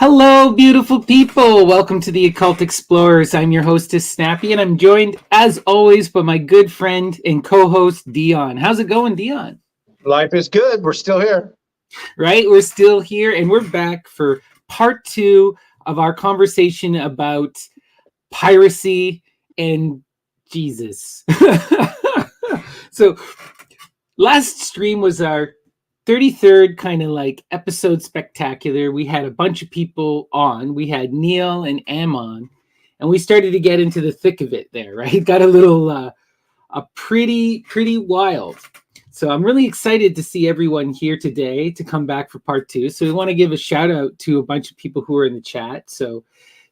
Hello, beautiful people. Welcome to the Occult Explorers. I'm your hostess, Snappy, and I'm joined, as always, by my good friend and co-host, Dion. How's it going, Dion? Life is good. We're still here. Right? We're still here, and we're back for part 2 of our conversation about piracy and Jesus. So, last stream was our 33rd kind of like episode spectacular. We had a bunch of people on. We had Neil and Ammon, and we started to get into the thick of it there, right? Got a little pretty wild. So I'm really excited to see everyone here today to come back for part 2. So we want to give a shout out to a bunch of people who are in the chat. So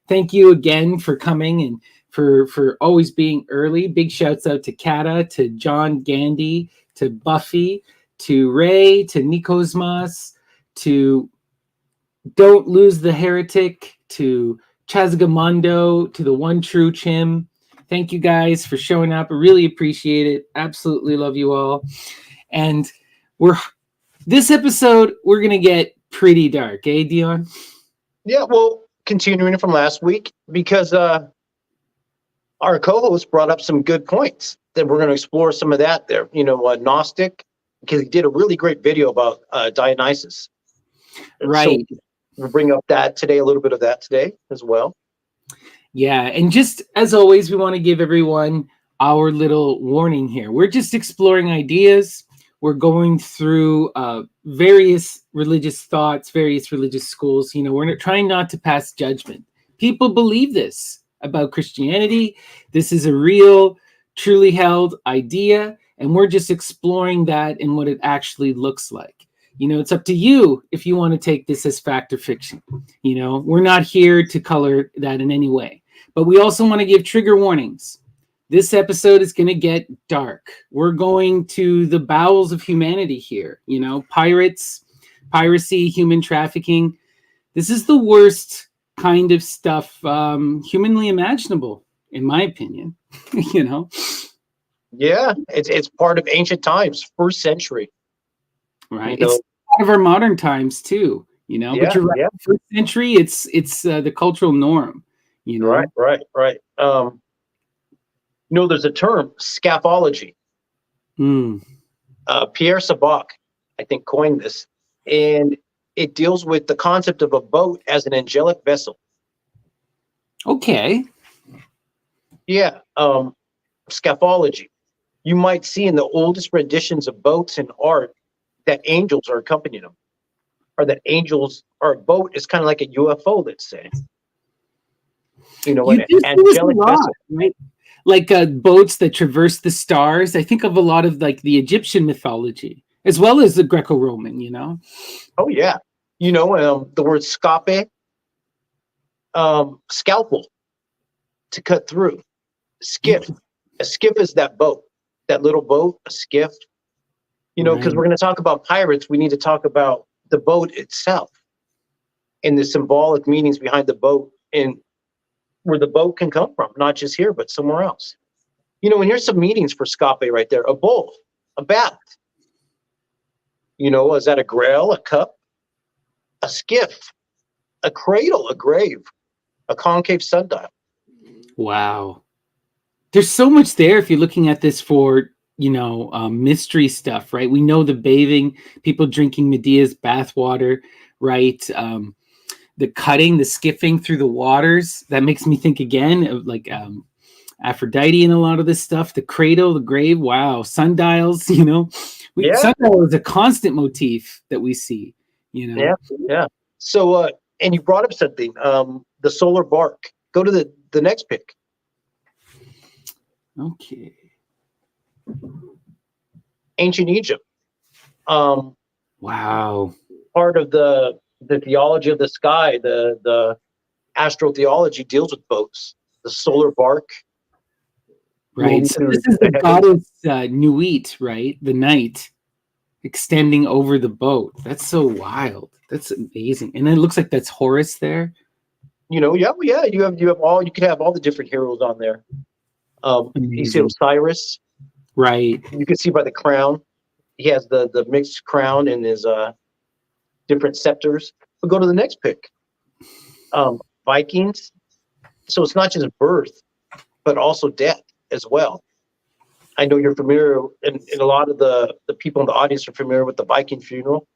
thank you again for coming and for always being early. Big shouts out to Kata, to John Gandy, to Buffy, to Ray, to Nikosmas, to Don't Lose the Heretic, to Chazgamondo, to the One True Chim. Thank you guys for showing up. I really appreciate it. Absolutely love you all. And this episode, we're going to get pretty dark, eh, Dion? Yeah, well, continuing from last week, because our co-host brought up some good points that we're going to explore some of that there. Gnostic, because he did a really great video about Dionysus. Right. So we'll bring up that today, a little bit of that today as well. Yeah, and just as always, we want to give everyone our little warning here. We're just exploring ideas. We're going through various religious thoughts, various religious schools. We're trying not to pass judgment. People believe this about Christianity. This is a real, truly held idea. And we're just exploring that and what it actually looks like. It's up to you if you want to take this as fact or fiction. We're not here to color that in any way. But we also want to give trigger warnings. This episode is going to get dark. We're going to the bowels of humanity here. Pirates, piracy, human trafficking. This is the worst kind of stuff humanly imaginable, in my opinion. Yeah, it's part of ancient times, first century. Right. It's part of our modern times too, Yeah, but you're right. First century, it's the cultural norm, Right. There's a term, Skaphology. Pierre Sabak, I think, coined this, and it deals with the concept of a boat as an angelic vessel. Okay. Yeah, Skaphology. You might see in the oldest renditions of boats in art that angels are accompanying them, or that angels or a boat is kind of like a UFO, let's say. An angelic vessel, right? Like boats that traverse the stars. I think of a lot of like the Egyptian mythology as well as the Greco-Roman. Oh yeah, the word scape, scalpel, to cut through. Skiff. A skiff is that boat, that little boat, a skiff. Because we're going to talk about pirates, we need to talk about the boat itself and the symbolic meanings behind the boat and where the boat can come from, not just here, but somewhere else. And here's some meanings for scape right there. A bowl, a bath. Is that a grail, a cup, a skiff, a cradle, a grave, a concave sundial. Wow. There's so much there if you're looking at this for, mystery stuff, right? We know the bathing, people drinking Medea's bathwater, right? The cutting, the skiffing through the waters. That makes me think again of like Aphrodite and a lot of this stuff. The cradle, the grave. Wow. Sundials, sundial is a constant motif that we see, Yeah. So, and you brought up something, the solar bark. Go to the next pic. Okay. Ancient Egypt. Wow. Part of the theology of the sky, the astrotheology deals with boats. The solar bark. Right. So this is the goddess Nuit, right? The night extending over the boat. That's so wild. That's amazing. And then it looks like that's Horus there. Yeah. You could have all the different heroes on there. You see Osiris. Right. You can see by the crown. He has the mixed crown and his different scepters. But go to the next pic. Vikings. So it's not just birth, but also death as well. I know you're familiar, and a lot of the people in the audience are familiar with the Viking funeral.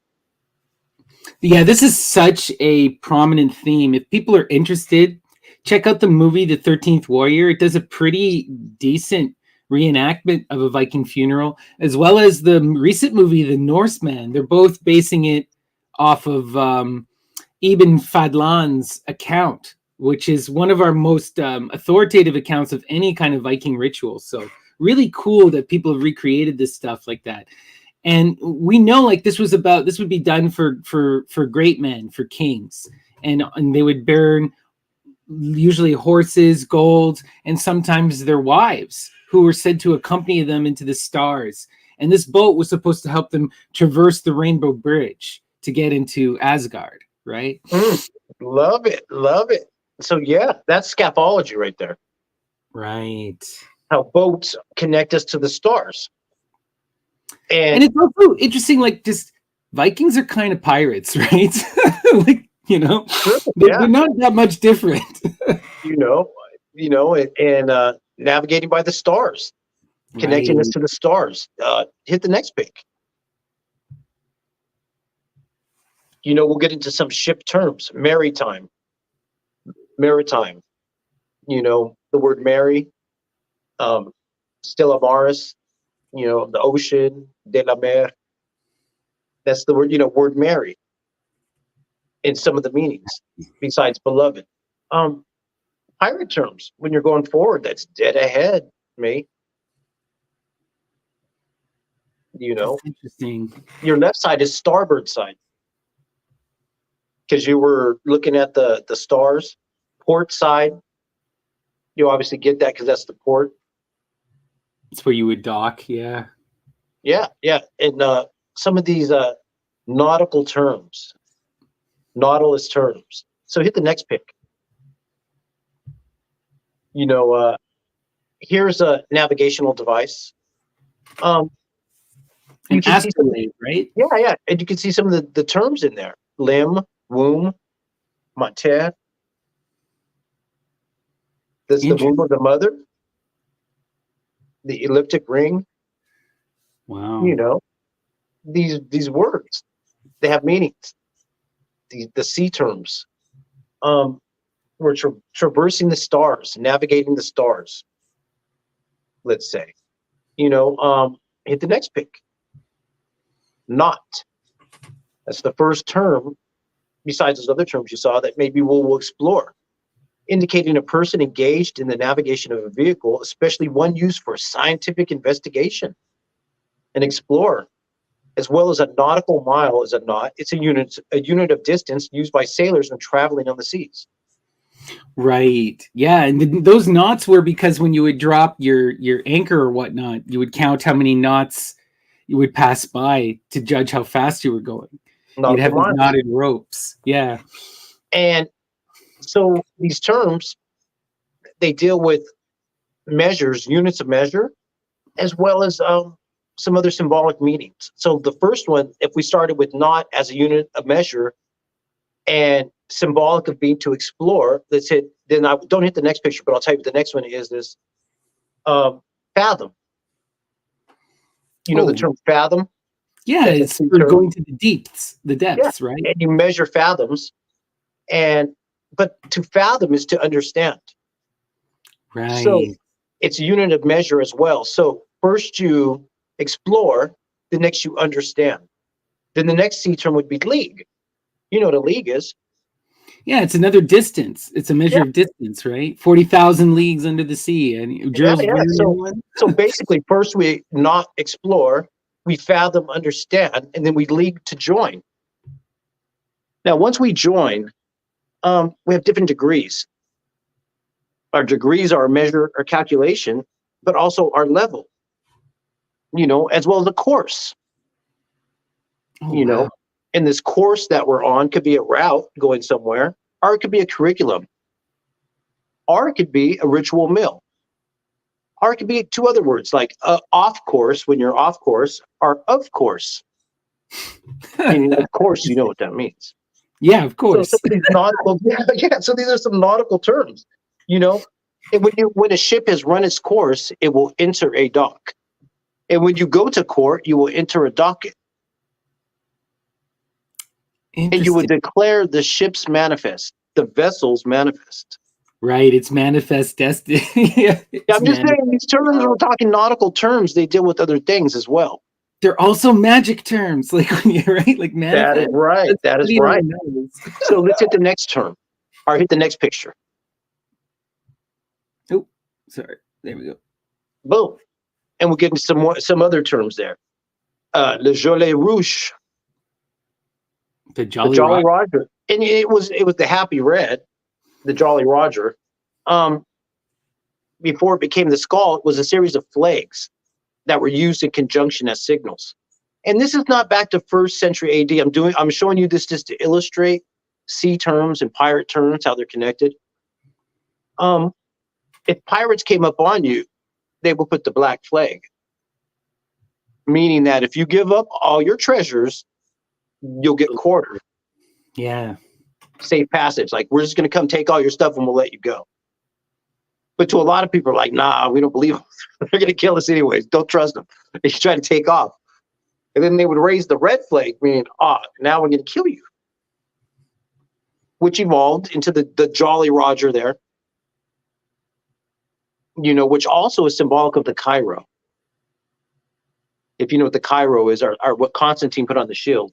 Yeah, this is such a prominent theme. If people are interested, check out the movie The 13th Warrior. It does a pretty decent reenactment of a Viking funeral, as well as the recent movie The Norseman. They're both basing it off of Ibn Fadlan's account, which is one of our most authoritative accounts of any kind of Viking ritual. So really cool that people have recreated this stuff like that. And we know like this would be done for great men, for kings, and they would burn usually horses, gold, and sometimes their wives, who were said to accompany them into the stars. And this boat was supposed to help them traverse the Rainbow Bridge to get into Asgard, right? Love it, love it. So yeah, that's Skaphology right there. Right. How boats connect us to the stars. And it's also interesting, like, just Vikings are kind of pirates, right? Like, you know, they're not that much different. and navigating by the stars, connecting us to the stars. Hit the next pick. We'll get into some ship terms. Maritime. The word Mary, Stella Maris, the ocean, de la mer. That's the word, word Mary in some of the meanings besides beloved. Pirate terms, when you're going forward, that's dead ahead, mate. That's interesting. Your left side is starboard side because you were looking at the stars. Port side, you obviously get that because that's the port. It's where you would dock, yeah. Yeah. And some of these nautical terms, nautilus terms. So hit the next pick. Here's a navigational device. An astrolabe, right? Yeah. And you can see some of the terms in there. Limb, womb, mater. That's the womb of the mother. The elliptic ring. Wow. These words, they have meanings. The sea terms. We're traversing the stars, navigating the stars. Let's say, hit the next pick. Not. That's the first term, besides those other terms you saw, that maybe we'll explore. Indicating a person engaged in the navigation of a vehicle, especially one used for scientific investigation. An explorer, as well as a nautical mile is a knot. It's a unit of distance used by sailors when traveling on the seas. Right. Yeah, and those knots were because when you would drop your anchor or whatnot, you would count how many knots you would pass by to judge how fast you were going. You'd have these knotted ropes. Yeah. And so these terms, they deal with measures, units of measure, as well as some other symbolic meanings. So the first one, if we started with knot as a unit of measure and symbolic of being to explore, let's hit, then I don't hit the next picture, but I'll tell you what the next one is this fathom. The term fathom? Yeah, it's for going to the depths, right? And you measure fathoms, but to fathom is to understand. Right. So it's a unit of measure as well. So first you explore, the next you understand. Then the next sea term would be league. You know what a league is? Yeah, it's another distance. It's a measure of distance, right? 40,000 leagues under the sea. And So basically, first we not explore, we fathom, understand, and then we league to join. Now, once we join, we have different degrees. Our degrees are a measure or calculation, but also our level, as well as the course. Wow. And this course that we're on could be a route going somewhere, or it could be a curriculum, or it could be a ritual meal, or it could be two other words like off course when you're off course, or of course. And of course, you know what that means. Yeah, of So course. some of these nautical, yeah. So these are some nautical terms, you know. And when a ship has run its course, it will enter a dock. And when you go to court, you will enter a docket, and you would Interesting. declare the ship's manifest, the vessel's manifest. Right. It's manifest destiny. Yeah, Yeah, it's I'm just saying these terms. We're talking nautical terms. They deal with other things as well. They're also magic terms, like when you're right, like That is manifest. right. That is Everybody right. knows. So let's hit the next term, or hit the next picture. Oh, sorry. There we go. Boom, and we'll get into some other terms there. Le Jolly Rouge, The the Jolly Jolly Roger. Roger, and it was the Happy Red, the Jolly Roger. Before it became the skull, it was a series of flags that were used in conjunction as signals. And this is not back to first century AD. I'm showing you this just to illustrate sea terms and pirate terms, how they're connected. If pirates came up on you, they will put the black flag, meaning that if you give up all your treasures, you'll get quartered. Yeah. Safe passage. Like, we're just going to come take all your stuff and we'll let you go. But to a lot of people are like, nah, we don't believe them. They're going to kill us anyways. Don't trust them. They try to take off. And then they would raise the red flag, meaning, now we're going to kill you. Which evolved into the Jolly Roger there, which also is symbolic of the Cairo. If you know what the Cairo is, or what Constantine put on the shield.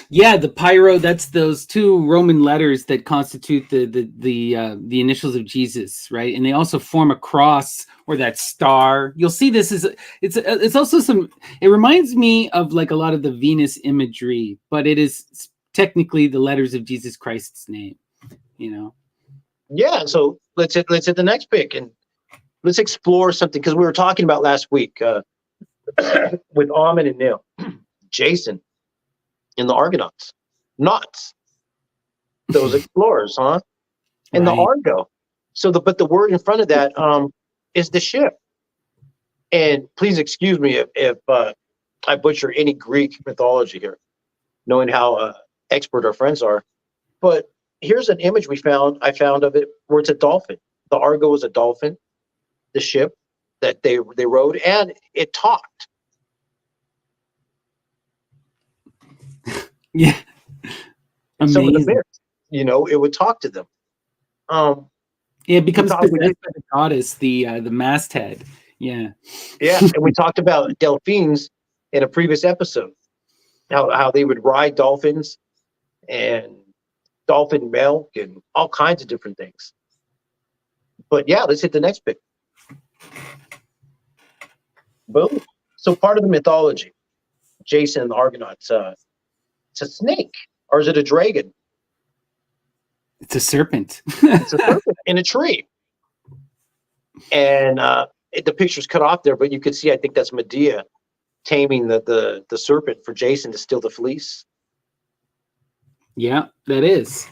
Yeah, the pyro, that's those two Roman letters that constitute the initials of Jesus, right? And they also form a cross or that star. You'll see this is it's also it reminds me of like a lot of the Venus imagery, but it is technically the letters of Jesus Christ's name, Yeah, so let's hit the next pick and let's explore something, because we were talking about last week with Ahmed and Neil, Jason and the Argonauts, knots, those explorers, huh? And right. the Argo. So but the word in front of that is the ship. And please excuse me if I butcher any Greek mythology here, knowing how expert our friends are. But here's an image I found of it where it's a dolphin. The Argo is a dolphin, the ship that they rode, and it talked. Yeah. And some of the Amazing. myths, it would talk to them. It becomes possessed by the goddess, the masthead. Yeah. Yeah, and we talked about Delphines in a previous episode, how they would ride dolphins and dolphin milk and all kinds of different things. But yeah, let's hit the next pick. Boom. So part of the mythology, Jason and the Argonauts, it's a snake, or is it a dragon? It's a serpent. It's a serpent in a tree. And the picture's cut off there, but you could see, I think that's Medea taming the serpent for Jason to steal the fleece. Yeah, that is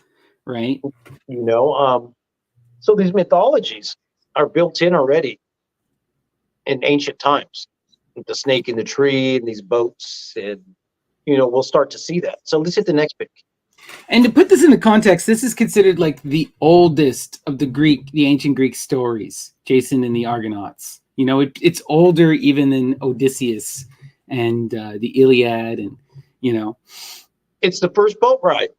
right. So these mythologies are built in already in ancient times. The snake in the tree and these boats, and we'll start to see that. So let's hit the next pick. And to put this into context, this is considered like the oldest of the ancient Greek stories, Jason and the Argonauts. It's older even than Odysseus and the Iliad, and It's the first boat ride.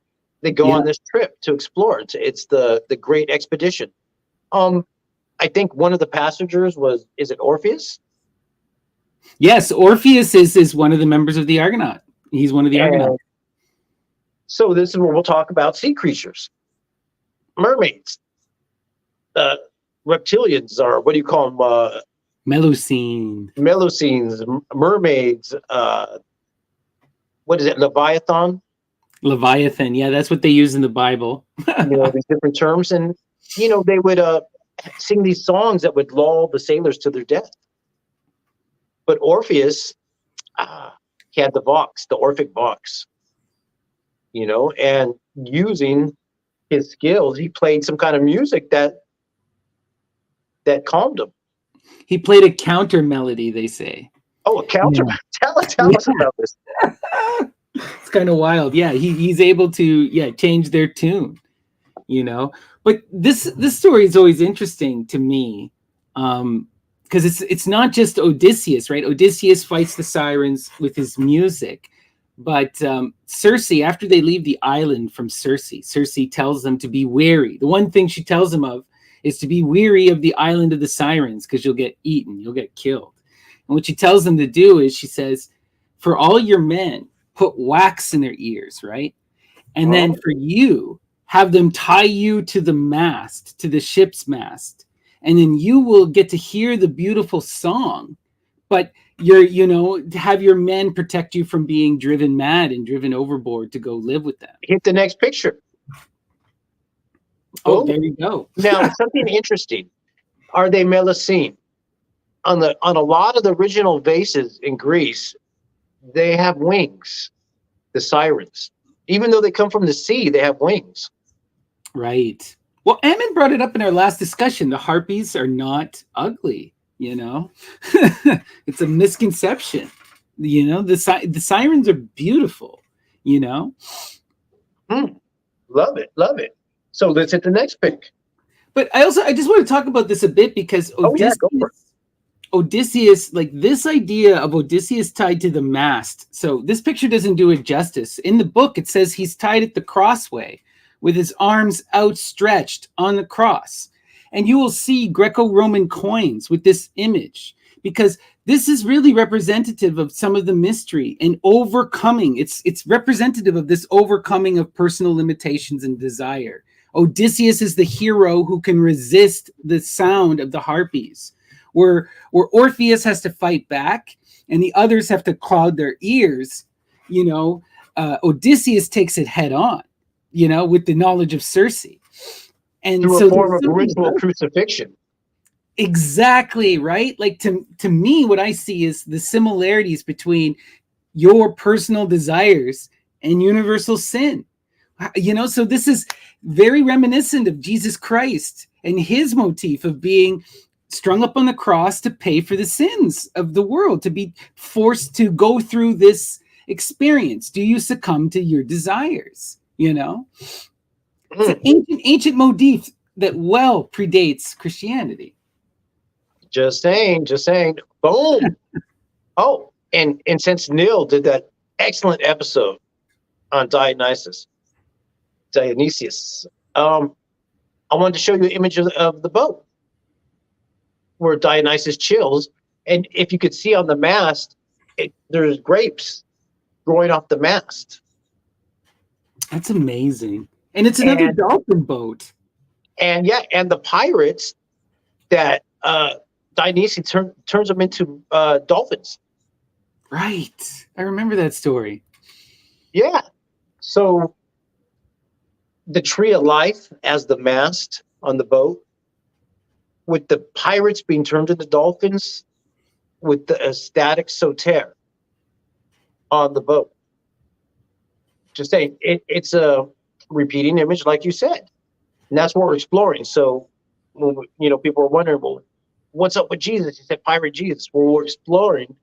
They go on this trip to explore. It's the great expedition. I think one of the passengers is it Orpheus? Yes, Orpheus is one of the members of the Argonaut. He's one of the Argonauts. So this is where we'll talk about sea creatures, mermaids, reptilians, or what do you call them? Melusines, mermaids. What is it? Leviathan. Yeah, that's what they use in the Bible. These different terms, and they would sing these songs that would lull the sailors to their death. But Orpheus, he had the Orphic vox. And using his skills, he played some kind of music that calmed him. He played a counter melody, they say. Oh, a counter. Yeah. Tell us about this. It's kind of wild. Yeah, he's able to change their tune, But this story is always interesting to me, because it's not just Odysseus, right? Odysseus fights the sirens with his music, but Circe, after they leave the island from Circe tells them to be wary. The one thing she tells them of is to be weary of the island of the sirens, because you'll get eaten, you'll get killed. And what she tells them to do is, she says, for all your men, put wax in their ears, right? And then for you, have them tie you to the mast, to the ship's mast. And then you will get to hear the beautiful song. But have your men protect you from being driven mad and driven overboard to go live with them. Hit the next picture. Oh, there you go. Now, something interesting. Are they Melusine? On a lot of the original vases in Greece, they have wings. The sirens, even though they come from the sea, they have wings. Right. Well, Ammon brought it up in our last discussion. The harpies are not ugly. It's a misconception. The sirens are beautiful. Love it. So let's hit the next pick. But I just want to talk about this a bit, because Odysseus, like this idea of Odysseus tied to the mast. So this picture doesn't do it justice. In the book, it says he's tied at the crossway with his arms outstretched on the cross. And you will see Greco-Roman coins with this image, because this is really representative of some of the mystery and overcoming. It's representative of this overcoming of personal limitations and desire. Odysseus is the hero who can resist the sound of the harpies, where Orpheus has to fight back and the others have to clog their ears. Odysseus takes it head on, with the knowledge of Circe. And through a form of ritual crucifixion. Exactly, right? Like to me, what I see is the similarities between your personal desires and universal sin. So this is very reminiscent of Jesus Christ and his motif of being strung up on the cross to pay for the sins of the world, to be forced to go through this experience. Do you succumb to your desires? It's an ancient motif that well predates Christianity. Just saying. Boom. Oh, and since Neil did that excellent episode on Dionysus, I wanted to show you an image of the boat where Dionysus chills. And if you could see on the mast, there's grapes growing off the mast. That's amazing. And it's another dolphin boat. And the pirates that Dionysus turns them into dolphins. Right. I remember that story. Yeah. So the tree of life as the mast on the boat, with the pirates being turned into dolphins, with the ecstatic soter on the boat. Just saying, it's a repeating image, like you said, and that's what we're exploring. So, people are wondering, well, what's up with Jesus? He said, pirate Jesus. Well, we're exploring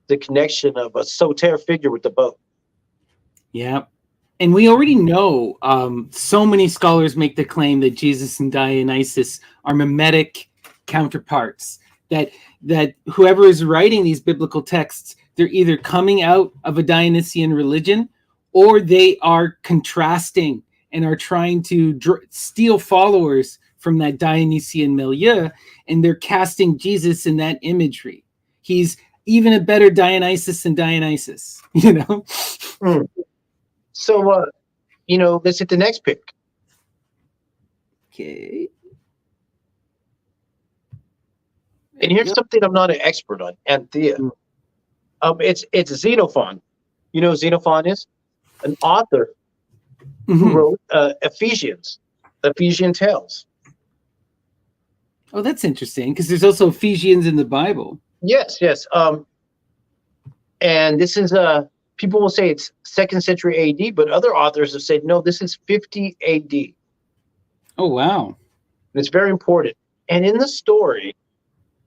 the connection of a soter figure with the boat. Yeah. And we already know, so many scholars make the claim that Jesus and Dionysus are mimetic counterparts, that whoever is writing these biblical texts, they're either coming out of a Dionysian religion, or they are contrasting and are trying to steal followers from that Dionysian milieu, and they're casting Jesus in that imagery. He's even a better Dionysus than Dionysus, So, let's hit the next pick. Okay. And here's something I'm not an expert on, Anthea. It's Xenophon. You know who Xenophon is? An author who wrote Ephesian tales. Oh, that's interesting, because there's also Ephesians in the Bible. Yes. And this is people will say it's 2nd century AD, but other authors have said, no, this is 50 AD. Oh, wow. And it's very important. And in the story,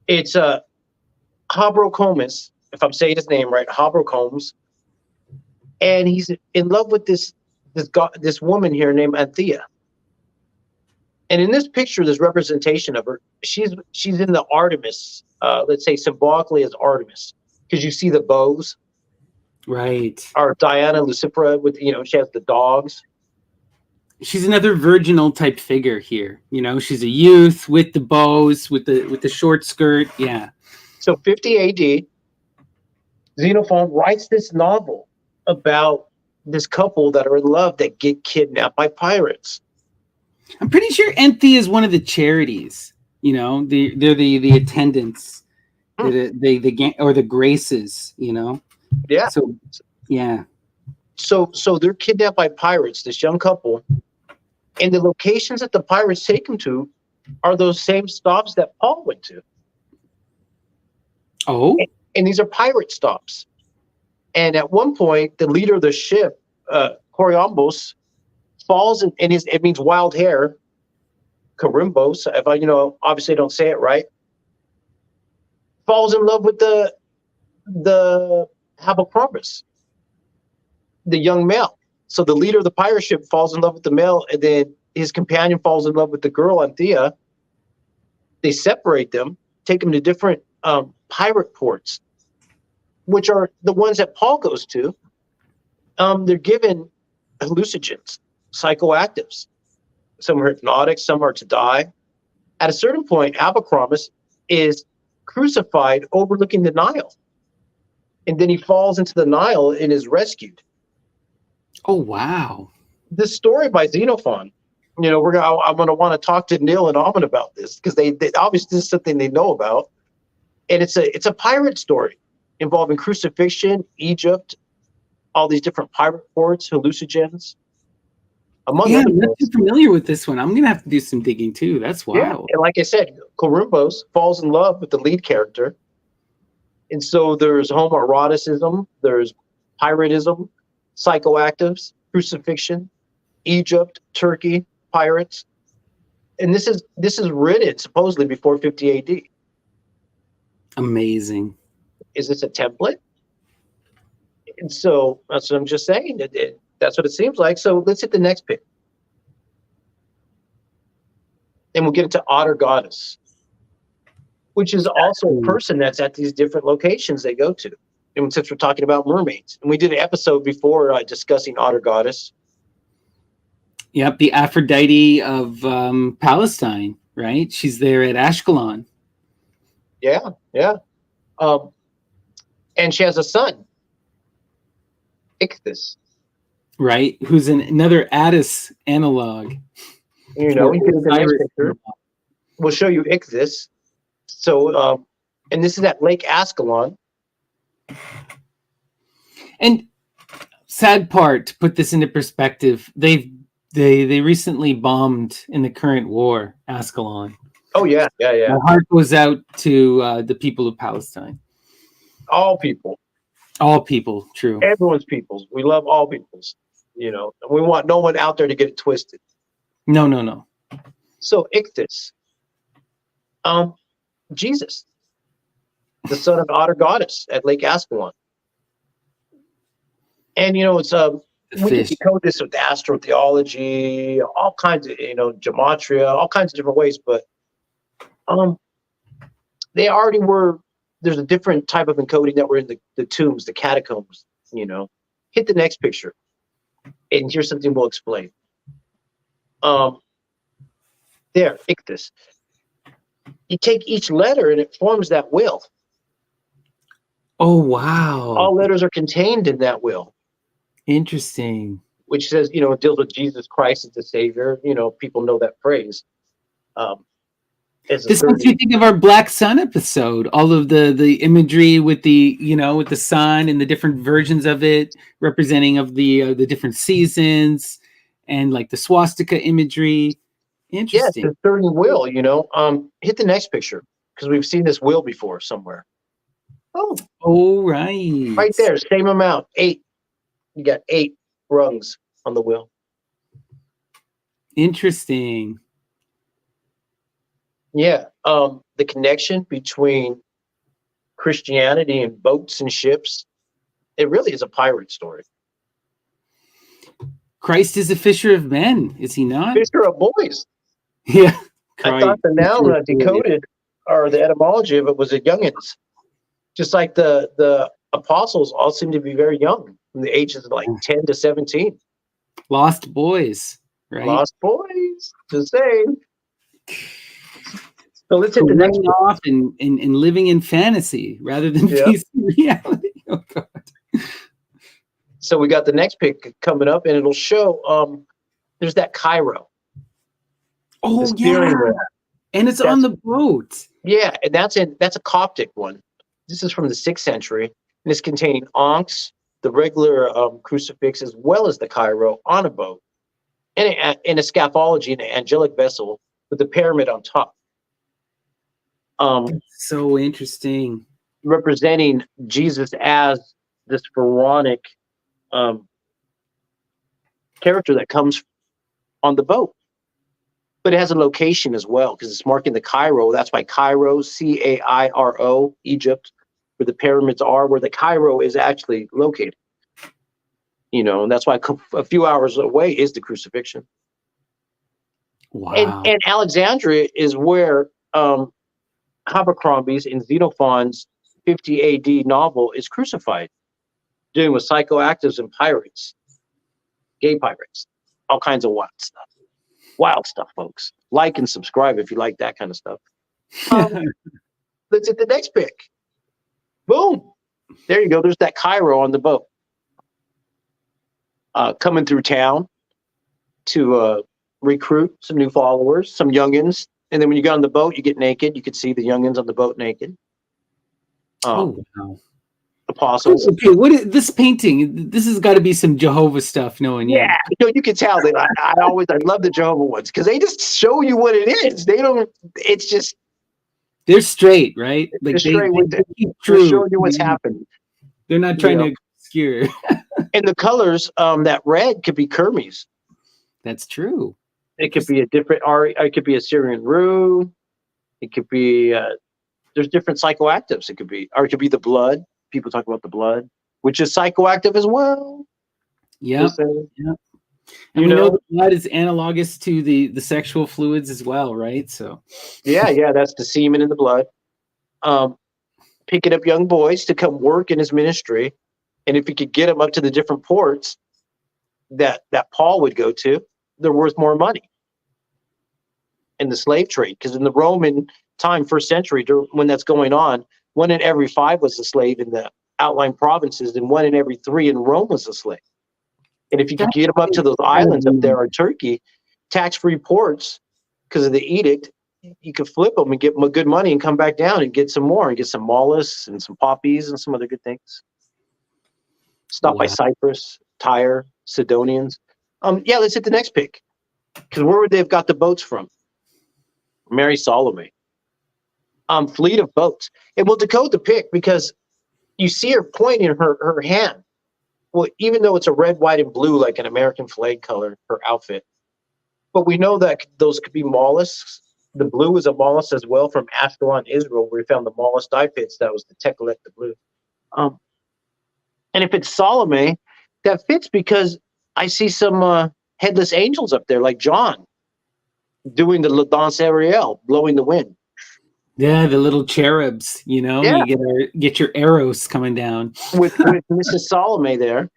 it's Habrocomus, if I'm saying his name right, Habrocomus, and he's in love with this woman here named Anthea. And in this picture, there's representation of her. She's in the Artemis, let's say symbolically as Artemis, because you see the bows. Right. Or Diana Lucifera with, she has the dogs. She's another virginal type figure here. She's a youth with the bows, with the short skirt. Yeah. So 50 AD, Xenophon writes this novel about this couple that are in love that get kidnapped by pirates. I'm pretty sure Enthi is one of the charities. They're the attendants, or the graces. Yeah. So yeah. So they're kidnapped by pirates. This young couple, and the locations that the pirates take them to are those same stops that Paul went to. Oh. And these are pirate stops. And at one point, the leader of the ship, Coriombos, falls in it means wild hair, Corimbos, if I, obviously don't say it right, falls in love with the Habocrombus, the young male. So the leader of the pirate ship falls in love with the male, and then his companion falls in love with the girl, Anthea. They separate them, take them to different pirate ports, which are the ones that Paul goes to. They're given hallucinogens, psychoactives. Some are hypnotic, some are to die. At a certain point, Abercrombus is crucified overlooking the Nile. And then he falls into the Nile and is rescued. Oh, wow. This story by Xenophon, I'm going to want to talk to Neil and Almond about this, because they obviously this is something they know about. And it's a pirate story involving crucifixion, Egypt, all these different pirate ports, hallucinogens. I'm not too familiar with this one. I'm going to have to do some digging too. That's wild. Yeah. And like I said, Corimbos falls in love with the lead character. And so there's homoeroticism, there's piratism, psychoactives, crucifixion, Egypt, Turkey, pirates. And this is written supposedly before 50 AD. Amazing. Is this a template? And so that's what I'm just saying. That's what it seems like. So let's hit the next pic. And we'll get into Otter Goddess, which is also a person that's at these different locations they go to. And since we're talking about mermaids, and we did an episode before discussing Otter Goddess. Yep, the Aphrodite of Palestine, right? She's there at Ashkelon. Yeah. And she has a son, Ichthus. Right, who's another Attis analog. We get the next picture. We'll show you Ichthus. So, and this is at Lake Ascalon. And sad part, to put this into perspective, they recently bombed in the current war Ascalon. Oh yeah. My heart goes out to the people of Palestine. All people. True. Everyone's peoples. We love all peoples. We want no one out there to get it twisted. No. So Ichthus, Jesus, the son of Otter Goddess at Lake Ascalon. And it's we can decode this with astrotheology, all kinds of gematria, all kinds of different ways. But they already were. There's a different type of encoding that were in the tombs, the catacombs. Hit the next picture, and here's something we'll explain. There, Ichthus. You take each letter, and it forms that will. Oh wow! All letters are contained in that will. Interesting. Which says, it deals with Jesus Christ as the Savior. People know that phrase. This makes me think of our Black Sun episode. All of the imagery with the with the sun and the different versions of it, representing of the different seasons, and like the swastika imagery. Interesting. Yeah, the certain will. Hit the next picture, because we've seen this will before somewhere. Oh, right. Right there, same amount, 8. You got 8 rungs on the will. Interesting. Yeah. The connection between Christianity and boats and ships, it really is a pirate story. Christ is a fisher of men, is he not? Fisher of boys. Yeah. I thought the noun decoded, or the etymology of it, was a youngins. Just like the apostles all seem to be very young, from the ages of like 10 to 17. Lost boys, right? Lost boys, the same. So let's hit the next running off and living in fantasy rather than facing reality. Oh, God. So we got the next pick coming up, and it'll show there's that Cairo. Oh, yeah. And that's on the boat. Yeah, and that's a Coptic one. This is from the 6th century, and it's containing onyx, the regular crucifix, as well as the Cairo on a boat, and in a Skaphology, an angelic vessel with the pyramid on top. So interesting. Representing Jesus as this pharaonic character that comes on the boat. But it has a location as well, because it's marking the Cairo. That's why Cairo, Cairo, Egypt, where the pyramids are, where the Cairo is actually located. You know, and that's why a few hours away is the crucifixion. Wow. And Alexandria is where Abercrombie's in Xenophon's 50 AD novel is crucified, dealing with psychoactives and pirates, gay pirates, all kinds of wild stuff. Wild stuff, folks. Like and subscribe if you like that kind of stuff. Let's hit the next pick. Boom. There you go. There's that Cairo on the boat. Coming through town to recruit some new followers, some youngins. And then when you get on the boat, you get naked. You could see the youngins on the boat naked. Oh, wow. Apostles. Okay, what is this painting? This has got to be some Jehovah stuff, knowing you. Yeah, you can tell that I love the Jehovah ones, because they just show you what it is. They don't. It's just they're straight, right? Like they're straight with it. They're showing you what's happened. They're not trying to obscure. And the colors, that red could be Kermes. That's true. It could be a different it could be Assyrian rue. It could be there's different psychoactives. It could be the blood. People talk about the blood, which is psychoactive as well. Yeah. Yeah. And we know the blood is analogous to the sexual fluids as well, right? So yeah, that's the semen in the blood. Picking up young boys to come work in his ministry, and if he could get them up to the different ports that Paul would go to, they're worth more money in the slave trade. Because in the Roman time, 1st century, when that's going on, 1 in every 5 was a slave in the outlying provinces, and 1 in every 3 in Rome was a slave. And if you could get them up to those islands up there in Turkey, tax-free ports, because of the edict, you could flip them and get them good money and come back down and get some more, and get some mollusks and some poppies and some other good things. Stopped by Cyprus, Tyre, Sidonians. Let's hit the next pick. Because where would they have got the boats from? Mary Salome. Fleet of boats. And we'll decode the pick because you see her pointing her hand. Well, even though it's a red, white, and blue, like an American flag color, her outfit. But we know that those could be mollusks. The blue is a mollusk as well, from Asterion, Israel, where we found the mollusk dye pits. That was the Techelet, the blue. And if it's Salome, that fits because I see some headless angels up there, like John, doing the La Danse Ariel, blowing the wind. Yeah, the little cherubs, you get your arrows coming down. with Mrs. Salome there,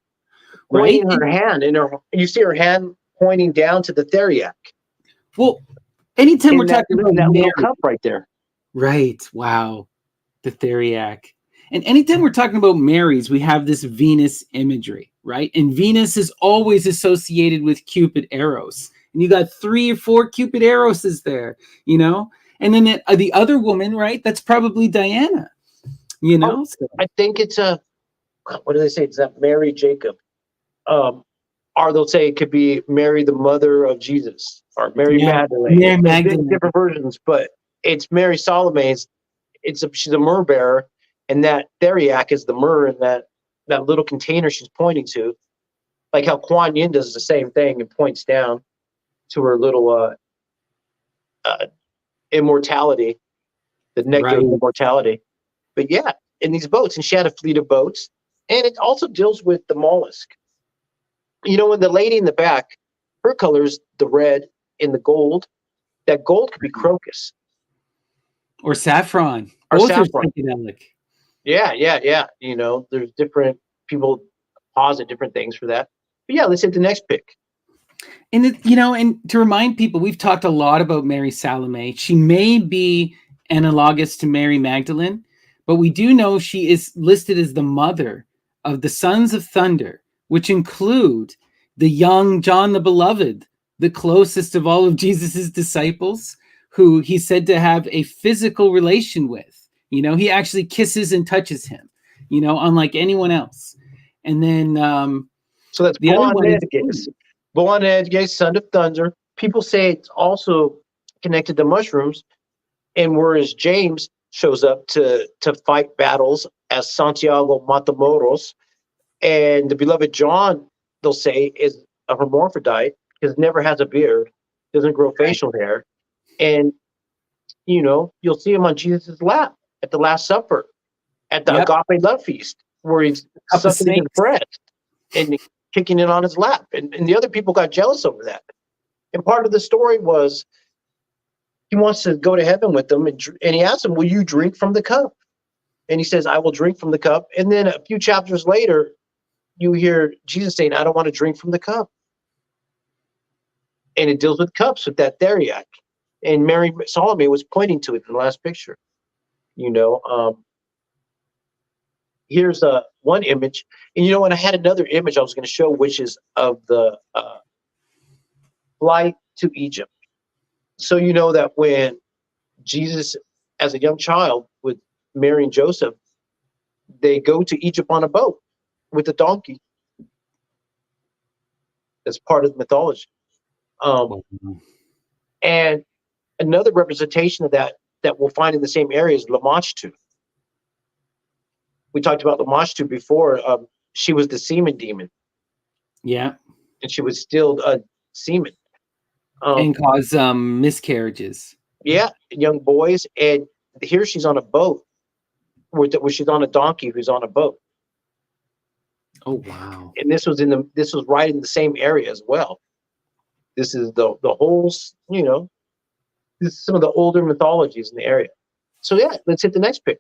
pointing her hand, and you see her hand pointing down to the theriac. Well, anytime we're talking about that little cup right there. Right, wow, the theriac. And anytime we're talking about Marys, we have this Venus imagery, right? And Venus is always associated with Cupid arrows. And you got 3 or 4 Cupid arrows there, And then the other woman, right? That's probably Diana, So. I think it's what do they say? It's that Mary Jacob. Or they'll say it could be Mary, the mother of Jesus, or Mary Magdalene. Mary Magdalene. Different versions, but it's Mary Salome. She's a myrrh bearer, and that theriac is the myrrh in that little container she's pointing to. Like how Kuan Yin does the same thing and points down to her little immortality, the nectar of immortality. But yeah, in these boats, and she had a fleet of boats, and it also deals with the mollusk. You know, when the lady in the back, her color's the red and the gold. That gold could be crocus or saffron. or Both are saffron. psychedelic. Yeah. You know, there's different people posit different things for that. But yeah, let's hit the next pick. And and to remind people, we've talked a lot about Mary Salome. She may be analogous to Mary Magdalene, but we do know she is listed as the mother of the sons of thunder, which include the young John the Beloved, the closest of all of Jesus's disciples, who he's said to have a physical relation with. He actually kisses and touches him, unlike anyone else. And then so that's the other one is Boanerges, son of thunder. People say it's also connected to mushrooms, and whereas James shows up to fight battles as Santiago Matamoros, and the beloved John, they'll say, is a hermaphrodite because never has a beard, doesn't grow facial hair, and you'll see him on Jesus' lap at the Last Supper, at the Agape Love Feast, where he's sucking his breast and kicking it on his lap, and the other people got jealous over that. And part of the story was he wants to go to heaven with them, and he asks them, "Will you drink from the cup?" And he says, "I will drink from the cup." And then a few chapters later, you hear Jesus saying, "I don't want to drink from the cup." And it deals with cups, with that theriac. And Mary Salome was pointing to it in the last picture. Here's one image. And and I had another image I was going to show, which is of the flight to Egypt. So you know that when Jesus, as a young child with Mary and Joseph, they go to Egypt on a boat with a donkey. That's part of the mythology. And another representation of that we'll find in the same area is Lamashtu. We talked about Lamashtu before. She was the semen demon. Yeah. And she would steal semen. And cause miscarriages. Yeah, young boys. And here she's on a boat, where she's on a donkey who's on a boat. Oh wow! And this was right in the same area as well. This is the whole, this is some of the older mythologies in the area. So yeah, let's hit the next pick.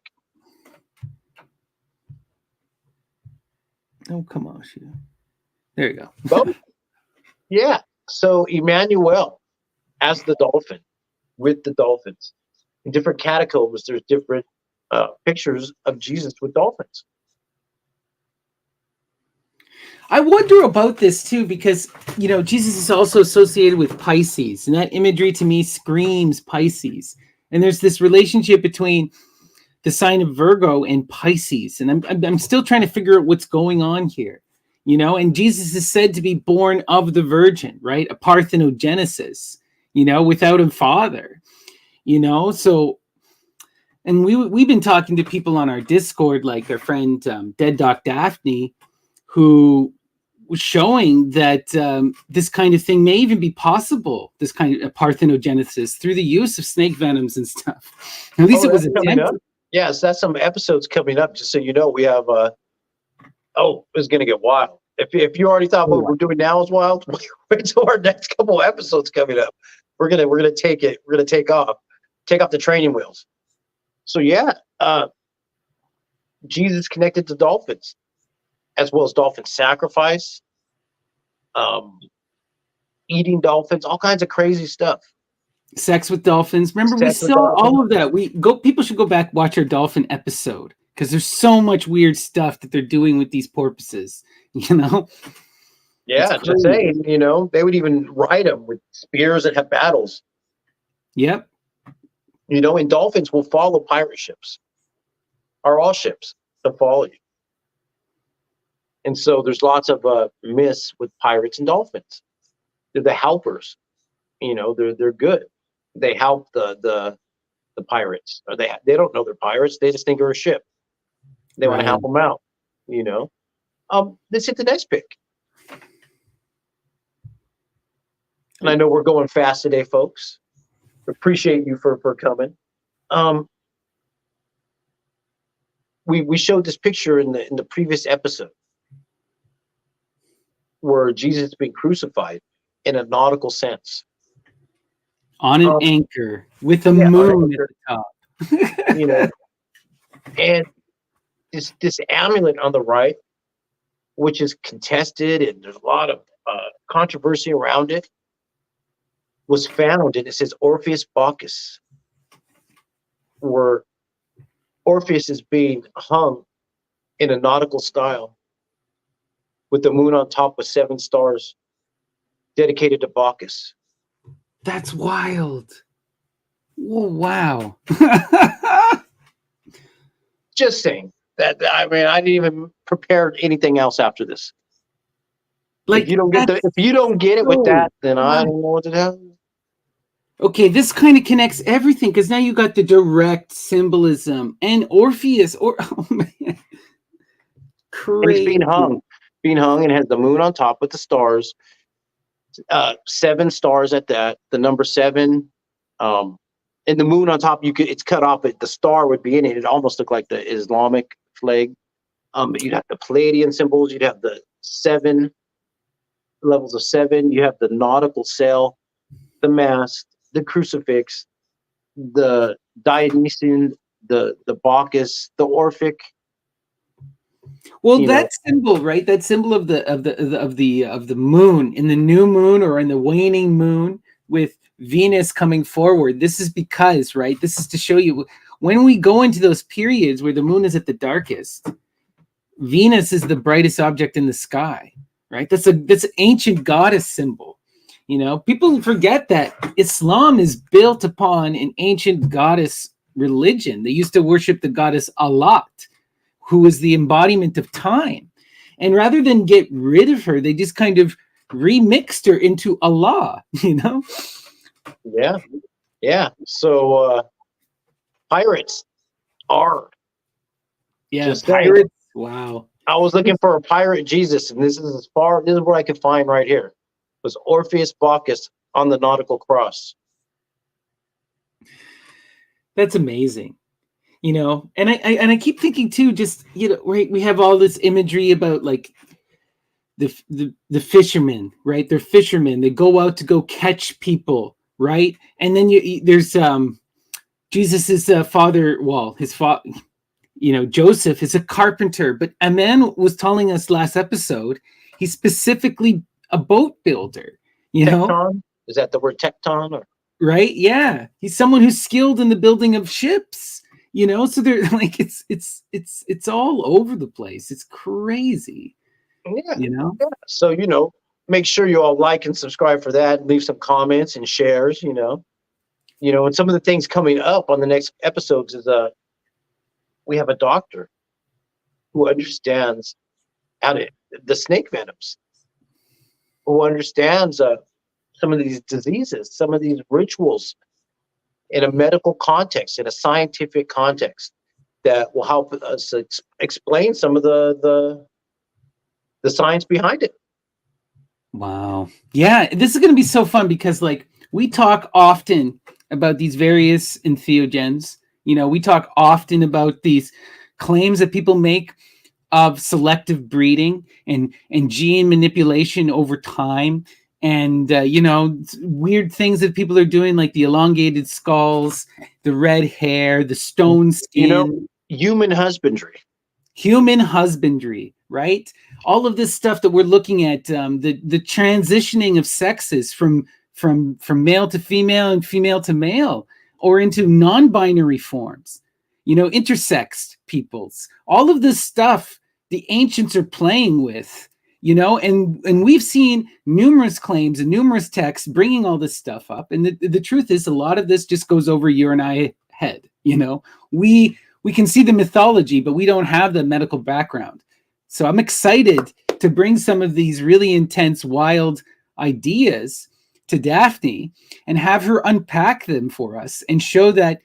Oh come on, shoot! There you go. Boat. Yeah. So Emmanuel as the dolphin, with the dolphins. In different catacombs, there's different pictures of Jesus with dolphins. I wonder about this too, because Jesus is also associated with Pisces, and that imagery to me screams Pisces. And there's this relationship between the sign of Virgo and Pisces, and I'm still trying to figure out what's going on here. And Jesus is said to be born of the Virgin, right? A parthenogenesis, without a father, so. And we've been talking to people on our Discord, like our friend Dead Doc Daphne, who was showing that this kind of thing may even be possible, this kind of parthenogenesis, through the use of snake venoms and stuff. At least it was attempted. Yes, that's some episodes coming up, just so you know. We have, it's going to get wild. If you already thought what we're doing now is wild, wait till our next couple of episodes coming up. We're gonna take it. We're gonna take off the training wheels. So yeah, Jesus connected to dolphins, as well as dolphin sacrifice, eating dolphins, all kinds of crazy stuff. Sex with dolphins. Remember, we saw all of that. People should go back, watch our dolphin episode, because there's so much weird stuff that they're doing with these porpoises. Yeah, just saying. They would even ride them with spears and have battles. Yep. And dolphins will follow pirate ships, or all ships that follow you. And so there's lots of myths with pirates and dolphins. They're the helpers. They're good. They help the pirates, or they don't know they're pirates. They just think they're a ship. They want to help them out. Let's hit the next pick. And I know we're going fast today, folks. Appreciate you for coming. We showed this picture in the previous episode. where Jesus is being crucified in a nautical sense. On an anchor with a Yeah, on an moon at anchor, the top. you know, and this amulet on the right, which is contested and there's a lot of controversy around it, was found, and it says Orpheus Bacchus, where Orpheus is being hung in a nautical style with the moon on top with 7 stars dedicated to Bacchus. That's wild. Oh, wow. Just saying that. I mean, I didn't even prepare anything else after this. Like, if you don't get it with that, then I don't know what to tell you. Okay, this kind of connects everything because now you got the direct symbolism and Orpheus. Oh man, And he's crazy. being hung, and has the moon on top with the stars. 7 stars at that. The number 7, and the moon on top. It's cut off. But the star would be in it. It almost looked like the Islamic flag. You'd have the Palladian symbols. You'd have the 7 levels of 7. You have the nautical sail, the mast, the crucifix, the Dionysian, the Bacchus, the Orphic. Well, that symbol, right? That symbol of the moon in the new moon or in the waning moon with Venus coming forward. This is because, right? This is to show you when we go into those periods where the moon is at the darkest, Venus is the brightest object in the sky, right? That's an ancient goddess symbol. You know, people forget that Islam is built upon an ancient goddess religion. They used to worship the goddess Alat, who is the embodiment of time. And rather than get rid of her, they just kind of remixed her into Allah, you know? Yeah. Yeah. So pirates are. Yeah, just pirates. Wow. I was looking for a pirate Jesus, and this is what I could find right here. It was Orpheus Bacchus on the nautical cross. That's amazing. You know, and I keep thinking too, just, you know, right, we have all this imagery about like the fishermen, right? They're fishermen. They go out to go catch people, right? And then there's Jesus's father, well, his father, you know, Joseph is a carpenter, but a man was telling us last episode, he's specifically a boat builder, you know? Tecton? Is that the word tecton? Or? Right? Yeah. He's someone who's skilled in the building of ships, you know? So they're like, it's all over the place. It's crazy. Yeah. You know? Yeah. So, you know, make sure you all like and subscribe for that. Leave some comments and shares, you know. You know, and some of the things coming up on the next episodes is we have a doctor who understands the snake venoms, who understands some of these diseases, some of these rituals in a medical context, in a scientific context, that will help us explain some of the science behind it. Wow. Yeah, this is going to be so fun because, like, we talk often about these various entheogens. You know, we talk often about these claims that people make of selective breeding and gene manipulation over time. And, you know, weird things that people are doing, like the elongated skulls, the red hair, the stone skin. You know, human husbandry, right? All of this stuff that we're looking at, the transitioning of sexes from male to female and female to male, or into non-binary forms, you know, intersexed peoples. All of this stuff the ancients are playing with, you know, and we've seen numerous claims and numerous texts bringing all this stuff up. And the truth is, a lot of this just goes over your and I head. You know, we can see the mythology, but we don't have the medical background. So I'm excited to bring some of these really intense, wild ideas to Daphne and have her unpack them for us and show that,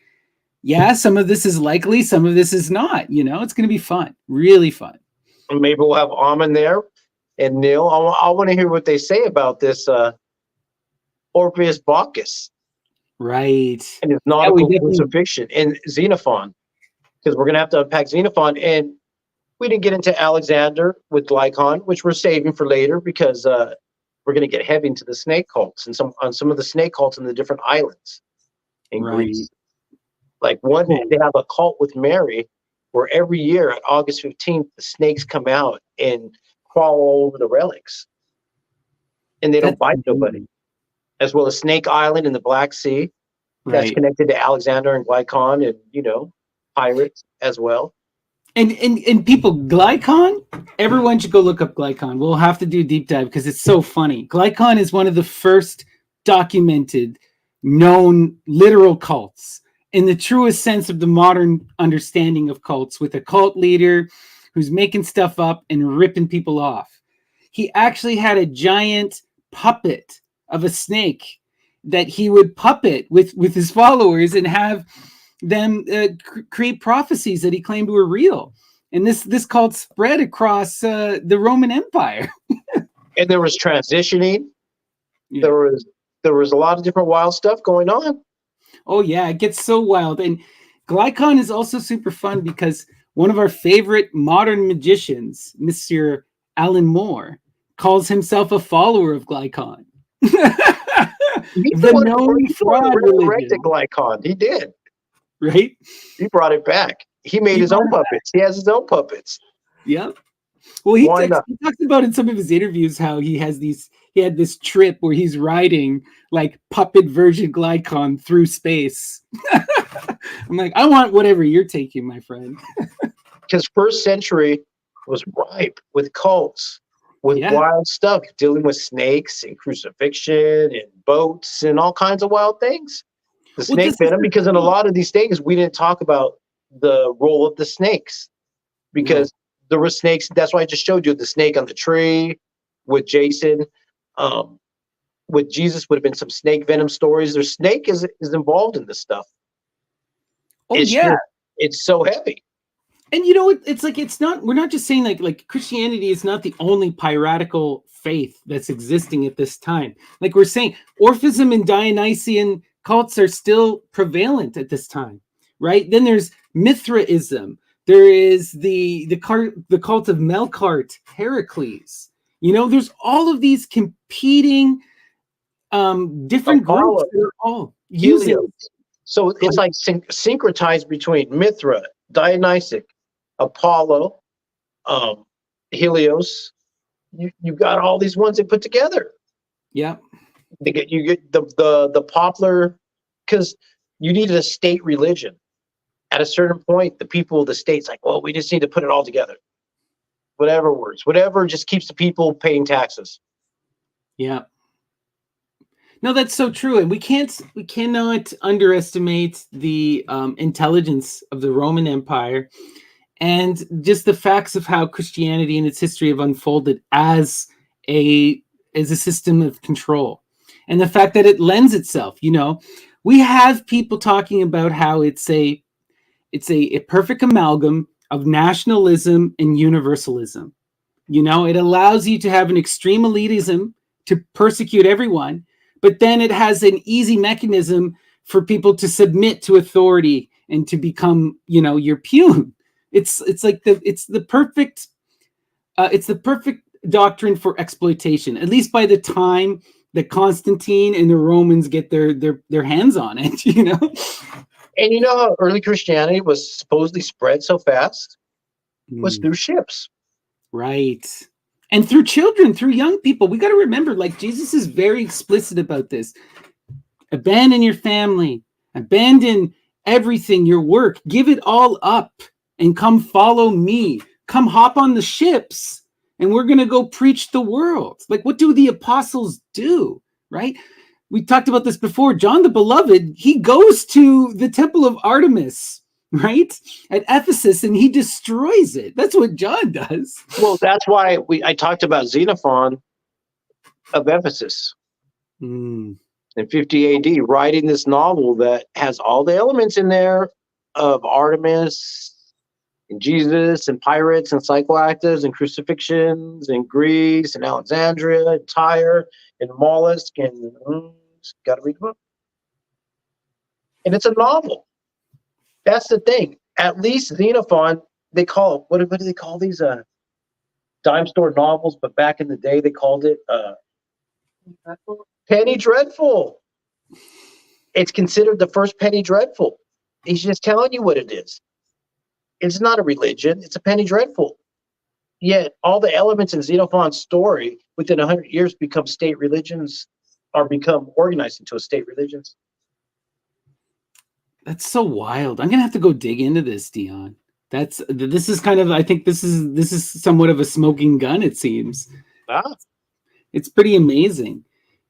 yeah, some of this is likely, some of this is not. You know, it's going to be fun, really fun. Maybe we'll have Amon there and Neil. I want to hear what they say about this Orpheus Bacchus. Right. And his nautical crucifixion and Xenophon. Because we're going to have to unpack Xenophon. And We didn't get into Alexander with Glycon, which we're saving for later because we're going to get heavy into the snake cults and some of the snake cults in the different islands in Greece. Like they have a cult with Mary where every year on August 15th, the snakes come out and crawl all over the relics. And they don't bite nobody. As well as Snake Island in the Black Sea. That's connected to Alexander and Glycon and, pirates as well. And people, Glycon, everyone should go look up Glycon. We'll have to do a deep dive because it's so funny. Glycon is one of the first documented, known literal cults in the truest sense of the modern understanding of cults, with a cult leader who's making stuff up and ripping people off. He actually had a giant puppet of a snake that he would puppet with his followers and have them create prophecies that he claimed were real. And this cult spread across the Roman Empire. And there was transitioning. Yeah. There was a lot of different wild stuff going on. Oh yeah, it gets so wild. And Glycon is also super fun because one of our favorite modern magicians, Mr. Alan Moore, calls himself a follower of Glycon. The known fraud religion. Glycon. He did. Right? He brought it back. He made his own puppets. He has his own puppets. Yeah. Well, he talks about in some of his interviews how he had this trip where he's riding like puppet version Glycon through space. I'm like, I want whatever you're taking, my friend. Because first century was ripe with cults, with wild stuff, dealing with snakes and crucifixion and boats and all kinds of wild things. The snake venom, because in a lot of these things, we didn't talk about the role of the snakes. Because there were snakes. That's why I just showed you the snake on the tree with Jason. With Jesus would have been some snake venom stories. Their snake is involved in this stuff. Oh, it's so heavy. And it's like we're not just saying like Christianity is not the only piratical faith that's existing at this time. Like we're saying, Orphism and Dionysian cults are still prevalent at this time, right? Then there's Mithraism. There is the cult of Melkart, Heracles. There's all of these competing different groups that are all using. So it's like syncretized between Mithra, Dionysic, Apollo, Helios. You got all these ones they put together. Yeah. You get the popular, because you needed a state religion. At a certain point, the people of the state's like, well, we just need to put it all together. Whatever works, whatever just keeps the people paying taxes. Yeah. No, that's so true. And we cannot underestimate the intelligence of the Roman Empire and just the facts of how Christianity and its history have unfolded as a system of control. And the fact that it lends itself, we have people talking about how it's a perfect amalgam of nationalism and universalism. It allows you to have an extreme elitism to persecute everyone, but then it has an easy mechanism for people to submit to authority and to become, your peon. It's the perfect doctrine for exploitation, at least by the time that Constantine and the Romans get their hands on it, And how early Christianity was supposedly spread so fast? Was through ships. Right. And through children, through young people. We got to remember, like, Jesus is very explicit about this. Abandon your family. Abandon everything, your work. Give it all up and come follow me. Come hop on the ships and we're going to go preach the world. Like, what do the apostles do, right? We talked about this before. John the Beloved, he goes to the temple of Artemis, right, at Ephesus, and he destroys it. That's what John does. Well, that's why I talked about Xenophon of Ephesus in 50 AD, writing this novel that has all the elements in there of Artemis and Jesus and pirates and psychoactives and crucifixions and Greece and Alexandria and Tyre and mollusk and got to read the book. And it's a novel. That's the thing. At least Xenophon they call what do they call these dime store novels? But back in the day, they called it Penny Dreadful. It's considered the first Penny Dreadful. He's just telling you what it is. It's not a religion. It's a Penny Dreadful. Yet all the elements in Xenophon's story within 100 years become state religions, or become organized into a state religions. That's so wild. I'm gonna have to go dig into this, Dion. This is kind of, I think this is somewhat of a smoking gun, it seems. Ah. It's pretty amazing,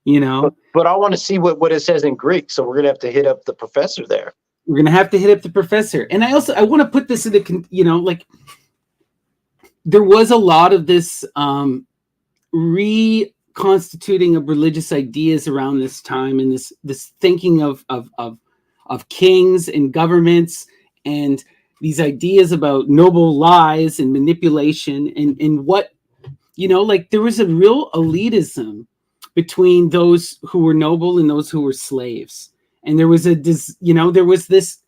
you know. But I want to see what it says in Greek, so we're gonna have to hit up the professor there. We're gonna have to hit up the professor, and I want to put this into, you know, like there was a lot of this reconstituting of religious ideas around this time, and this thinking of kings and governments, and these ideas about noble lies and manipulation, and what, you know, like there was a real elitism between those who were noble and those who were slaves. And there was there was this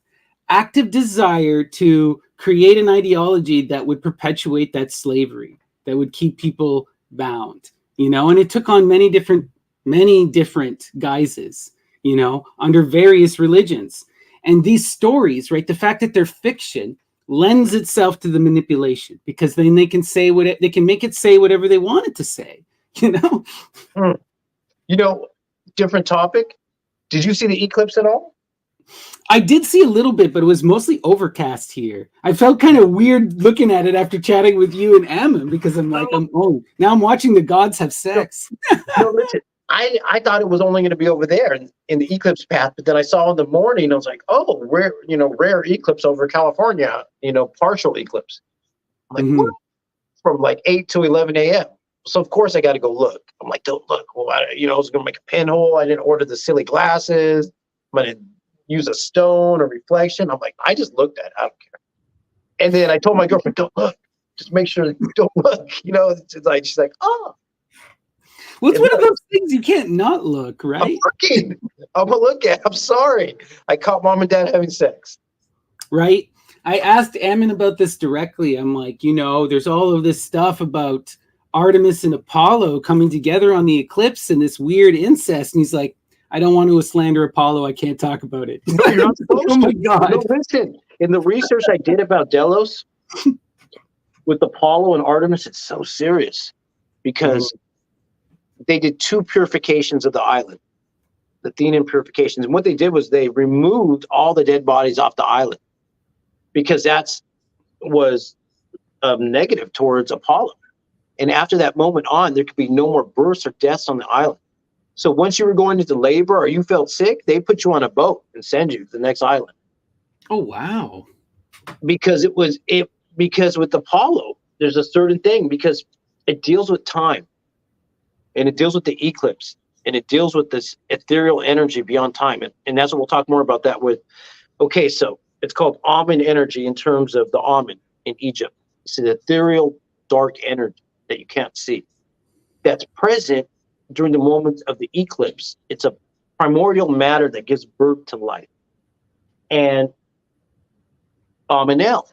active desire to create an ideology that would perpetuate that slavery, that would keep people bound, you know, and it took on many different guises, you know, under various religions. And these stories, right, the fact that they're fiction lends itself to the manipulation, because then they can say they can make it say whatever they want it to say, you know. You know, different topic. Did you see the eclipse at all? I did see a little bit, but it was mostly overcast here. I felt kind of weird looking at it after chatting with you and Ammon, because I'm like, now I'm watching the gods have sex. No, listen, I thought it was only going to be over there in the eclipse path, but then I saw in the morning, I was like, oh, rare eclipse over California, partial eclipse. I'm like, what? From like 8 to 11 a.m. So of course I got to go look. I'm like, don't look. Well, I was going to make a pinhole. I didn't order the silly glasses. I'm going to use a stone or reflection. I'm like, I just looked at it. I don't care. And then I told my girlfriend, don't look. Just make sure you don't look. It's like, she's like, oh. Well, it's one of those things you can't not look, right? I'm looking. I'm going to look at it. I'm sorry. I caught mom and dad having sex. Right. I asked Ammon about this directly. I'm like, there's all of this stuff about Artemis and Apollo coming together on the eclipse and this weird incest. And he's like, I don't want to slander Apollo. I can't talk about it. No, you're not supposed to. Oh my God. No, listen, in the research I did about Delos with Apollo and Artemis, it's so serious because they did 2 purifications of the island, the Athenian purifications. And what they did was they removed all the dead bodies off the island because was negative towards Apollo. And after that moment on, there could be no more births or deaths on the island. So once you were going into labor or you felt sick, they put you on a boat and send you to the next island. Oh, wow. Because because with Apollo, there's a certain thing, because it deals with time and it deals with the eclipse and it deals with this ethereal energy beyond time. And that's what we'll talk more about that with. Okay, so it's called Amen energy in terms of the Amen in Egypt. It's an ethereal dark energy that you can't see. That's present during the moments of the eclipse. It's a primordial matter that gives birth to life. And Emmanuel.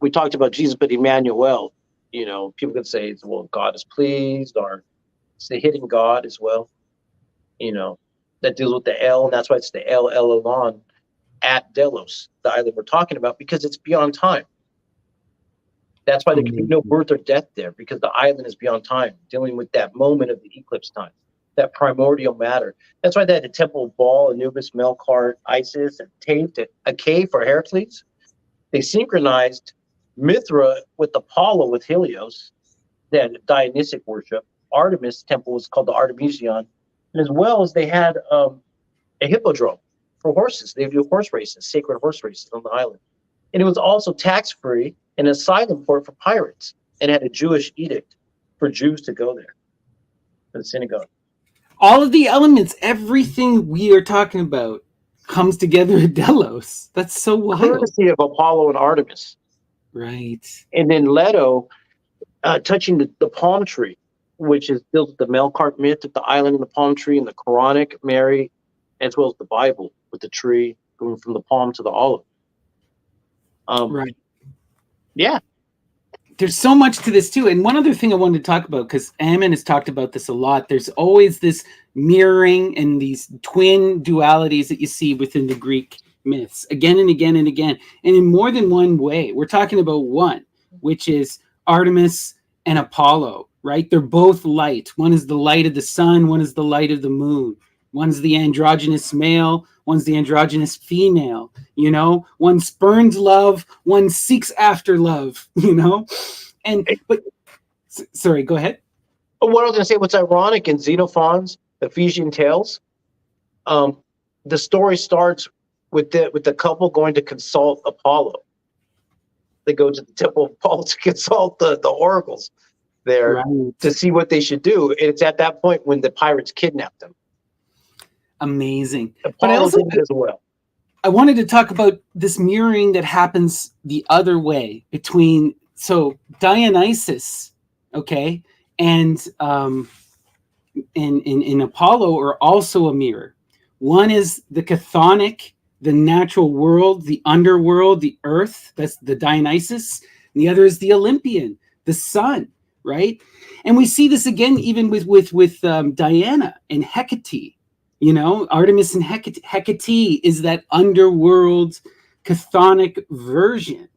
We talked about Jesus, but Emmanuel, people can say, well, God is pleased, or it's the hidden God as well, that deals with the El, and that's why it's the El Elon at Delos, the island we're talking about, because it's beyond time. That's why there can be no birth or death there, because the island is beyond time, dealing with that moment of the eclipse time, that primordial matter. That's why they had the Temple of Baal, Anubis, Melkart, Isis, and Tate, a cave for Heracles. They synchronized Mithra with Apollo, with Helios, then Dionysic worship. Artemis temple was called the Artemision, and as well as they had a hippodrome for horses. They do horse races, sacred horse races on the island. And it was also tax-free, an asylum port for pirates, and had a Jewish edict for Jews to go there, for the synagogue. All of the elements, everything we are talking about comes together at Delos. That's so wild. Courtesy of Apollo and Artemis. Right. And then Leto, touching the palm tree, which is built with the Melkart myth of the island and the palm tree, and the Quranic Mary, as well as the Bible with the tree going from the palm to the olive. Right. Yeah. There's so much to this too. And one other thing I wanted to talk about, because Ammon has talked about this a lot, there's always this mirroring and these twin dualities that you see within the Greek myths again and again and again, and in more than one way. We're talking about one, which is Artemis and Apollo, right? They're both light. One is the light of the sun, one is the light of the moon. One's the androgynous male, one's the androgynous female, you know, one spurns love, one seeks after love, you know. And but sorry, go ahead. What I was going to say, what's ironic in Xenophon's Ephesian tales, the story starts with the couple going to consult Apollo. They go to the temple of Apollo to consult the oracles there, right, to see what they should do. And it's at that point when the pirates kidnap them. Amazing. Apollo, but I also did as well. I wanted to talk about this mirroring that happens the other way between Dionysus, okay, and in Apollo are also a mirror. One is the chthonic, the natural world, the underworld, the earth. That's the Dionysus. And the other is the Olympian, the sun, right? And we see this again even with Diana and Hecate. You know, Artemis and Hecate is that underworld chthonic version,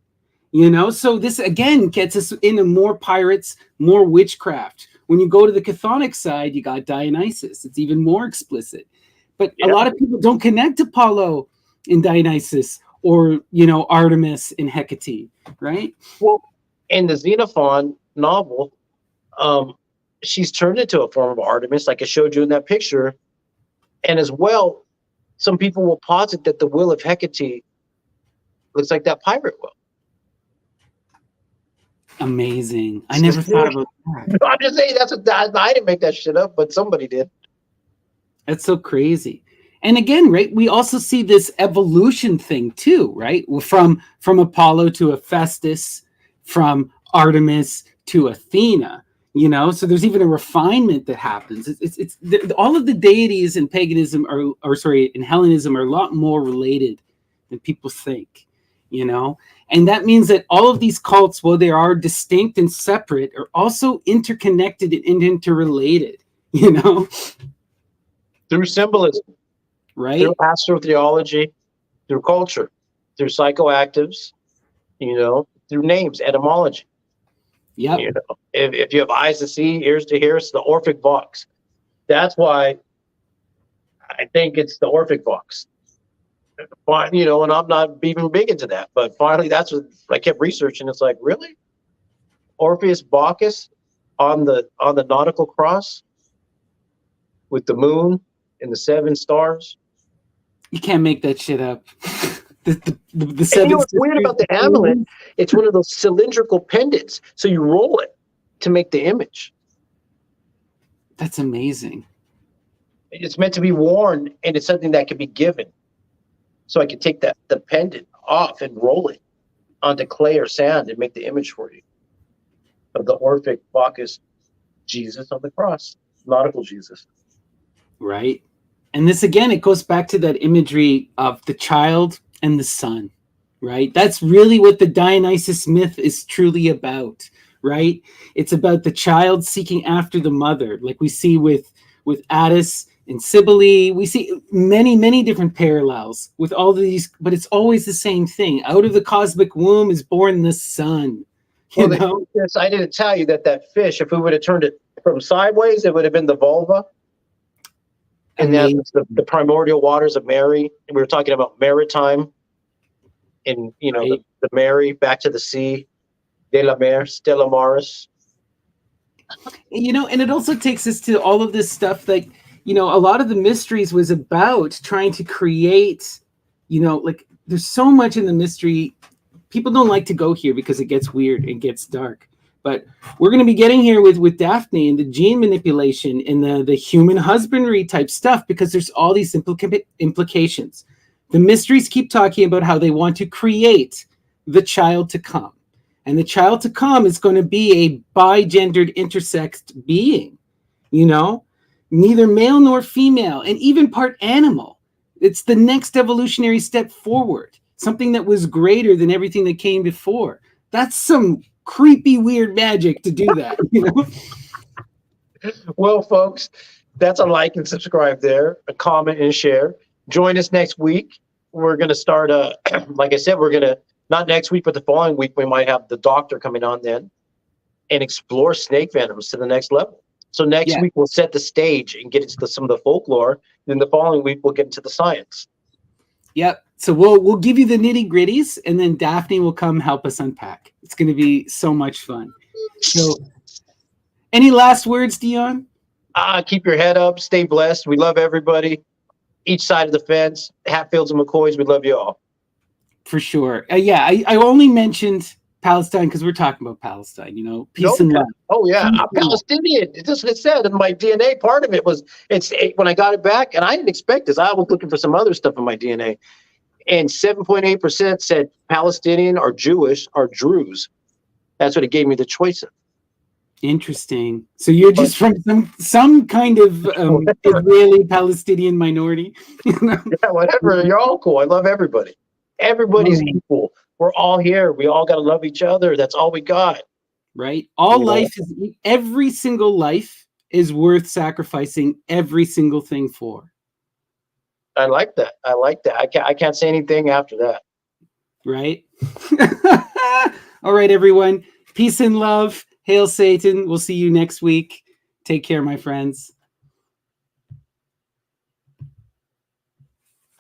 you know? So this, again, gets us into more pirates, more witchcraft. When you go to the chthonic side, you got Dionysus. It's even more explicit. But a lot of people don't connect Apollo and Dionysus or, you know, Artemis and Hecate, right? Well, in the Xenophon novel, she's turned into a form of Artemis, like I showed you in that picture. And as well, some people will posit that the will of Hecate looks like that pirate will. Amazing. I never thought about that. I'm just saying, I didn't make that shit up, but somebody did. That's so crazy. And again, right, we also see this evolution thing too, right? From Apollo to Hephaestus, from Artemis to Athena. You know, so there's even a refinement that happens. It's all of the deities in paganism in Hellenism are a lot more related than people think, you know, and that means that all of these cults, while they are distinct and separate, are also interconnected and interrelated, you know, through symbolism, right? Through astrotheology, through culture, through psychoactives, you know, through names, etymology. Yeah, you know, if you have eyes to see, ears to hear, it's the Orphic Vox. That's why I think it's the Orphic Vox. You know, and I'm not even big into that, but finally, that's what I kept researching. It's like, really, Orpheus Bacchus on the nautical cross with the moon and the 7 stars. You can't make that shit up. The and you know what's weird about the amulet? It's one of those cylindrical pendants. So you roll it to make the image. That's amazing. It's meant to be worn, and it's something that can be given. So I could take the pendant off and roll it onto clay or sand and make the image for you of the Orphic Bacchus Jesus on the cross, nautical Jesus. Right. And this, again, it goes back to that imagery of the child and the sun, right? That's really what the Dionysus myth is truly about, right? It's about the child seeking after the mother, like we see with Attis and Cybele. We see many, many different parallels with all of these, but it's always the same thing. Out of the cosmic womb is born the sun. You know? Yes, I didn't tell you that fish, if we would have turned it from sideways, it would have been the vulva. And that's the primordial waters of Mary. And we were talking about maritime and, you know, right. the Mary back to the sea, de la mer, Stella Maris. You know, and it also takes us to all of this stuff like, you know, a lot of the mysteries was about trying to create, you know, like there's so much in the mystery. People don't like to go here because it gets weird and gets dark. But we're going to be getting here with Daphne and the gene manipulation and the human husbandry type stuff, because there's all these implications. The mysteries keep talking about how they want to create the child to come. And the child to come is going to be a bigendered intersexed being, you know, neither male nor female, and even part animal. It's the next evolutionary step forward. something that was greater than everything that came before. That's some creepy, weird magic to do that. You know? Well, folks, that's a like and subscribe there, a comment and share. Join us next week. We're going to start, like I said, we're going to, not next week, but the following week, we might have the doctor coming on then and explore snake venoms to the next level. So next week, we'll set the stage and get into some of the folklore. Then the following week, we'll get into the science. Yep. So we'll give you the nitty gritties, and then Daphne will come help us unpack. It's going to be so much fun. So, any last words, Dion? Keep your head up. Stay blessed. We love everybody. Each side of the fence. Hatfields and McCoys. We love you all. For sure. I only mentioned Palestine because we're talking about Palestine. You know, peace and love. Oh yeah, I'm Palestinian. It's just what it said in my DNA. Part of it was when I got it back, and I didn't expect this. I was looking for some other stuff in my DNA. And 7.8% said Palestinian or Jewish or Druze. That's what it gave me the choice of. Interesting. So you're just from some kind of Israeli Palestinian minority. You know? Yeah, whatever. You're all cool. I love everybody. Everybody's equal. We're all here. We all got to love each other. That's all we got. Right. Every single life is worth sacrificing every single thing for. I like that. I can't say anything after that. Right. All right, everyone. Peace and love. Hail Satan. We'll see you next week. Take care, my friends.